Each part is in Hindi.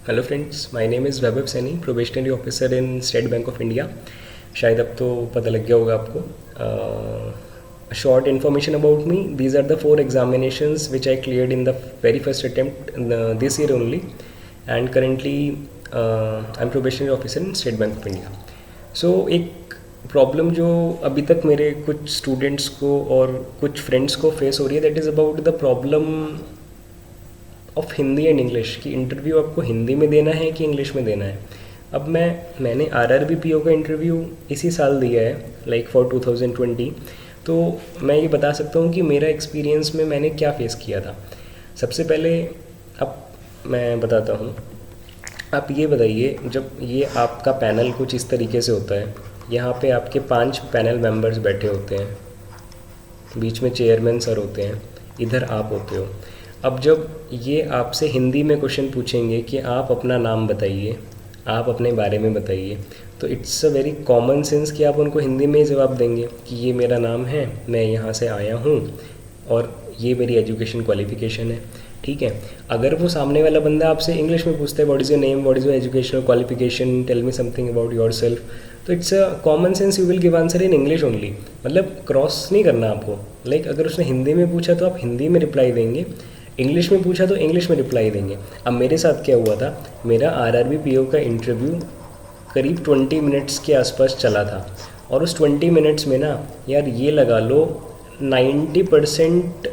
Hello friends, my name is Vaibhav Saini, probationary officer in State Bank of India. शायद अब तो पता लग गया होगा आपको। Short information about me, these are the 4 examinations which I cleared in the very first attempt this year only, and currently I am probationary officer in State Bank of India. So एक प्रॉब्लम जो अभी तक मेरे कुछ स्टूडेंट्स को और कुछ फ्रेंड्स को फेस हो रही है, that is about the problem of Hindi and English, कि इंटरव्यू आपको हिंदी में देना है कि इंग्लिश में देना है। अब मैंने आरआरबी पीओ का इंटरव्यू इसी साल दिया है, लाइक फॉर 2020। तो मैं ये बता सकता हूँ कि मेरा एक्सपीरियंस में मैंने क्या फ़ेस किया था। सबसे पहले अब मैं बताता हूँ। आप ये बताइए, जब ये आपका पैनल कुछ इस तरीके से होता है, यहाँ पे आपके 5 पैनल मेंबर्स बैठे होते हैं, बीच में चेयरमैन सर होते हैं, इधर आप होते हो। अब जब ये आपसे हिंदी में क्वेश्चन पूछेंगे कि आप अपना नाम बताइए, आप अपने बारे में बताइए, तो it's a very common sense कि आप उनको हिंदी में ही जवाब देंगे कि ये मेरा नाम है, मैं यहाँ से आया हूँ और ये मेरी एजुकेशन क्वालिफिकेशन है। ठीक है। अगर वो सामने वाला बंदा आपसे इंग्लिश में पूछता है, what is your name, what is your educational qualification, tell me something about yourself, तो it's a common sense you will give answer in English only. मतलब क्रॉस नहीं करना आपको। लाइक अगर उसने हिंदी में पूछा तो आप हिंदी में रिप्लाई देंगे, इंग्लिश में पूछा तो इंग्लिश में रिप्लाई देंगे। अब मेरे साथ क्या हुआ था, मेरा आरआरबी पीओ का इंटरव्यू करीब 20 मिनट्स के आसपास चला था, और उस 20 मिनट्स में ना यार ये लगा लो 90%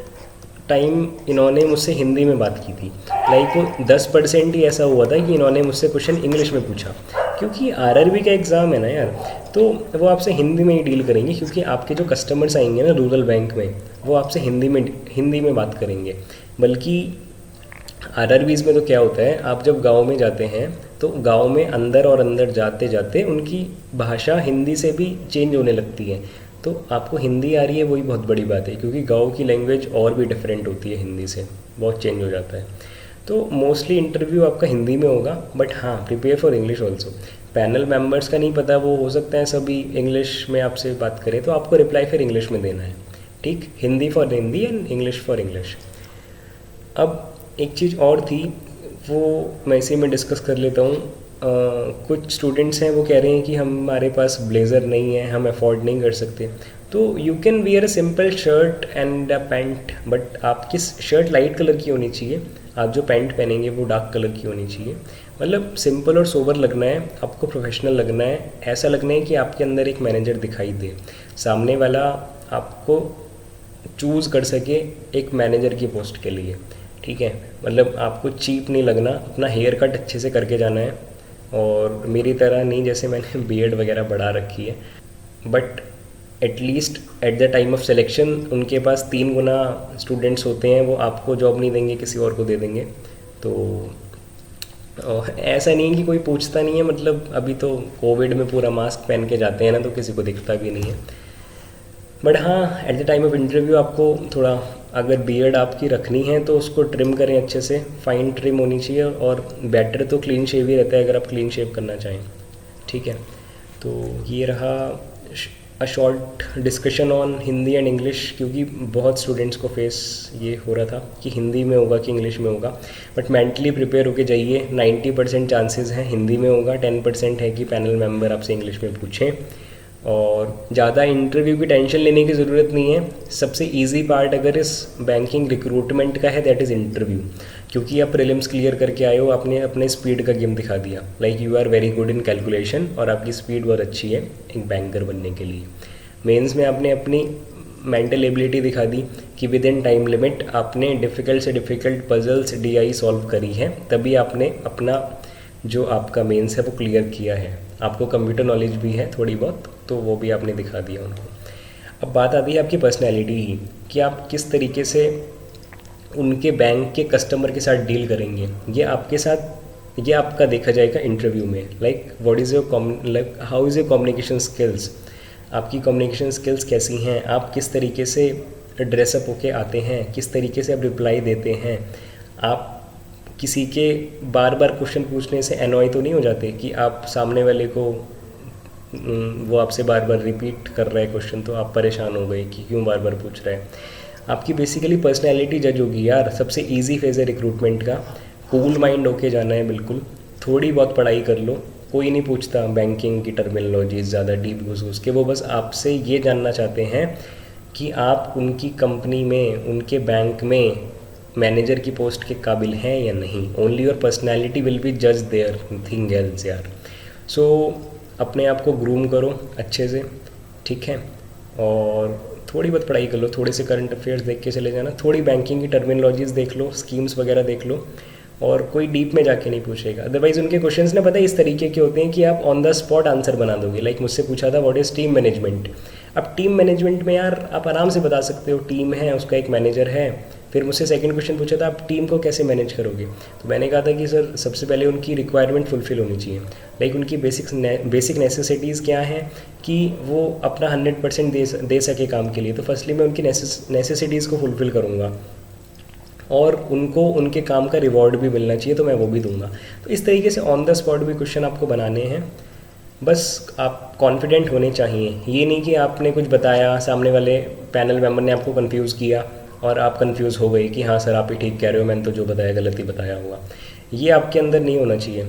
टाइम इन्होंने मुझसे हिंदी में बात की थी। लाइक वो 10% ही ऐसा हुआ था कि इन्होंने मुझसे क्वेश्चन इंग्लिश में पूछा, क्योंकि आरआरबी का एग्ज़ाम है ना यार, तो वो आपसे हिंदी में ही डील करेंगे, क्योंकि आपके जो कस्टमर्स आएंगे ना रूरल बैंक में, वो आपसे हिंदी में बात करेंगे। बल्कि आरआरबीज़ में तो क्या होता है, आप जब गांव में जाते हैं तो गांव में अंदर और अंदर जाते जाते उनकी भाषा हिंदी से भी चेंज होने लगती है। तो आपको हिंदी आ रही है, वही बहुत बड़ी बात है, क्योंकि गांव की लैंग्वेज और भी डिफरेंट होती है हिंदी से, बहुत चेंज हो जाता है। तो मोस्टली इंटरव्यू आपका हिंदी में होगा, बट हाँ, prepare for English also. Panel members का नहीं पता, वो हो सकता है सभी इंग्लिश में आपसे बात करें, तो आपको रिप्लाई फिर इंग्लिश में देना है। ठीक, Hindi for Hindi and English for English. अब एक चीज़ और थी, वो मैं इसी में डिस्कस कर लेता हूँ। कुछ स्टूडेंट्स हैं, वो कह रहे हैं कि हमारे पास ब्लेज़र नहीं है, हम अफोर्ड नहीं कर सकते। तो you can wear a simple shirt and a pant, but आपकी शर्ट लाइट कलर की होनी चाहिए, आप जो पैंट पहनेंगे वो डार्क कलर की होनी चाहिए। मतलब सिंपल और सोबर लगना है, आपको प्रोफेशनल लगना है, ऐसा लगना है कि आपके अंदर एक मैनेजर दिखाई दे, सामने वाला आपको चूज़ कर सके एक मैनेजर की पोस्ट के लिए। ठीक है। मतलब आपको चीप नहीं लगना, अपना हेयर कट अच्छे से करके जाना है, और मेरी तरह नहीं जैसे मैंने बीएड वगैरह बढ़ा रखी है, but at least at the time of selection उनके पास 3 गुना स्टूडेंट्स होते हैं, वो आपको जॉब नहीं देंगे, किसी और को दे देंगे। तो ऐसा नहीं है कि कोई पूछता नहीं है, मतलब अभी तो कोविड में पूरा मास्क पहन के जाते हैं ना, तो किसी को दिखता भी नहीं है। बट हाँ, at the time of interview आपको थोड़ा, अगर बियर्ड आपकी रखनी है तो उसको ट्रिम करें अच्छे से, फाइन ट्रिम होनी चाहिए, और बेटर तो क्लीन शेव ही रहता है अगर आप क्लीन शेव करना चाहें। ठीक है। तो ये रहा a short discussion on Hindi and English, क्योंकि बहुत स्टूडेंट्स को फेस ये हो रहा था कि हिंदी में होगा कि इंग्लिश में होगा। बट मेंटली प्रिपेयर होके जाइए, 90% चांसेस हैं हिंदी में होगा, 10% है कि पैनल मेंबर आपसे इंग्लिश में पूछें। और ज़्यादा इंटरव्यू की टेंशन लेने की ज़रूरत नहीं है। सबसे इजी पार्ट अगर इस बैंकिंग रिक्रूटमेंट का है, दैट इज़ इंटरव्यू, क्योंकि आप प्रीलिम्स क्लियर करके आए हो, आपने अपने स्पीड का गेम दिखा दिया, like you are very good in calculation, और आपकी स्पीड बहुत अच्छी है एक बैंकर बनने के लिए। मेंस में आपने अपनी मेंटल एबिलिटी दिखा दी कि विद इन टाइम लिमिट आपने डिफ़िकल्ट से डिफ़िकल्ट पजल्स डीआई सॉल्व करी है, तभी आपने अपना जो आपका मेंस है वो क्लियर किया है। आपको कंप्यूटर नॉलेज भी है थोड़ी बहुत, तो वो भी आपने दिखा दिया उनको। अब बात आती है आपकी पर्सनैलिटी की, कि आप किस तरीके से उनके बैंक के कस्टमर के साथ डील करेंगे। ये आपका देखा जाएगा इंटरव्यू में। Like what is your how is your communication skills, आपकी कम्युनिकेशन स्किल्स कैसी हैं, आप किस तरीके से ड्रेसअप होके आते हैं, किस तरीके से आप रिप्लाई देते हैं, आप किसी के बार बार क्वेश्चन पूछने से एनॉय तो नहीं हो जाते कि आप सामने वाले को वो आपसे बार बार रिपीट कर रहा है क्वेश्चन, तो आप परेशान हो गए कि क्यों बार बार पूछ रहा है। आपकी बेसिकली पर्सनैलिटी जज होगी यार। सबसे इजी फेज़ है रिक्रूटमेंट का, कूल माइंड होके जाना है बिल्कुल, थोड़ी बहुत पढ़ाई कर लो, कोई नहीं पूछता बैंकिंग की टर्मिनोलॉजीज ज़्यादा डीप घुस के, वो बस आपसे ये जानना चाहते हैं कि आप उनकी कंपनी में, उनके बैंक में मैनेजर की पोस्ट के काबिल हैं या नहीं। Only your personality will be जज देयर, थिंग एल्स यार। सो अपने आप को ग्रूम करो अच्छे से, ठीक है, और थोड़ी बहुत पढ़ाई कर लो, थोड़े से करंट अफेयर्स देख के चले जाना, थोड़ी बैंकिंग की टर्मिनोलॉजीज़ देख लो, स्कीम्स वगैरह देख लो, और कोई डीप में जाके नहीं पूछेगा। अदरवाइज़ उनके क्वेश्चंस ना पता है इस तरीके के होते हैं कि आप ऑन द स्पॉट आंसर बना दोगे। लाइक मुझसे पूछा था व्हाट इज़ टीम मैनेजमेंट। अब टीम मैनेजमेंट में यार आप आराम से बता सकते हो, टीम है, उसका एक मैनेजर है। फिर मुझसे सेकंड क्वेश्चन पूछा था आप टीम को कैसे मैनेज करोगे, तो मैंने कहा था कि सर सबसे पहले उनकी रिक्वायरमेंट फुलफिल होनी चाहिए। लाइक उनकी बेसिक नेसेसिटीज़ क्या हैं कि वो अपना 100% दे सके काम के लिए। तो फर्स्टली मैं उनकी नेसेसिटीज़ को फुलफ़िल करूँगा, और उनको उनके काम का रिवॉर्ड भी मिलना चाहिए, तो मैं वो भी दूंगा। तो इस तरीके से ऑन द स्पॉट भी क्वेश्चन आपको बनाने हैं। बस आप कॉन्फिडेंट होने चाहिए, ये नहीं कि आपने कुछ बताया, सामने वाले पैनल मेंबर ने आपको कंफ्यूज किया और आप कंफ्यूज हो गए कि हाँ सर आप ही ठीक कह रहे हो, मैंने तो जो बताया गलत ही बताया होगा। ये आपके अंदर नहीं होना चाहिए।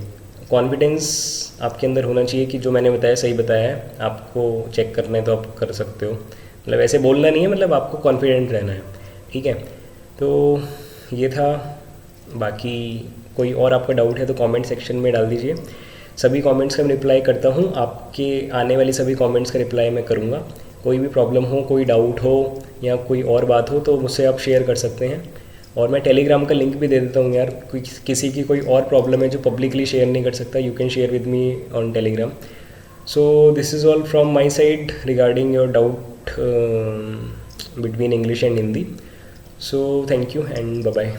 कॉन्फिडेंस आपके अंदर होना चाहिए कि जो मैंने बताया सही बताया है, आपको चेक करना है तो आप कर सकते हो। मतलब ऐसे बोलना नहीं है, मतलब आपको कॉन्फिडेंट रहना है, ठीक है। तो ये था। बाकी कोई और आपका डाउट है तो कमेंट सेक्शन में डाल दीजिए। सभी कमेंट्स का मैं रिप्लाई करता हूँ, आपके आने वाली सभी कमेंट्स का रिप्लाई मैं करूँगा। कोई भी प्रॉब्लम हो, कोई डाउट हो या कोई और बात हो तो मुझसे आप शेयर कर सकते हैं। और मैं टेलीग्राम का लिंक भी दे देता हूँ यार, किसी की कोई और प्रॉब्लम है जो पब्लिकली शेयर नहीं कर सकता, you can share with me on Telegram. So this is all from my side regarding your doubt between English and Hindi. So thank you and bye bye.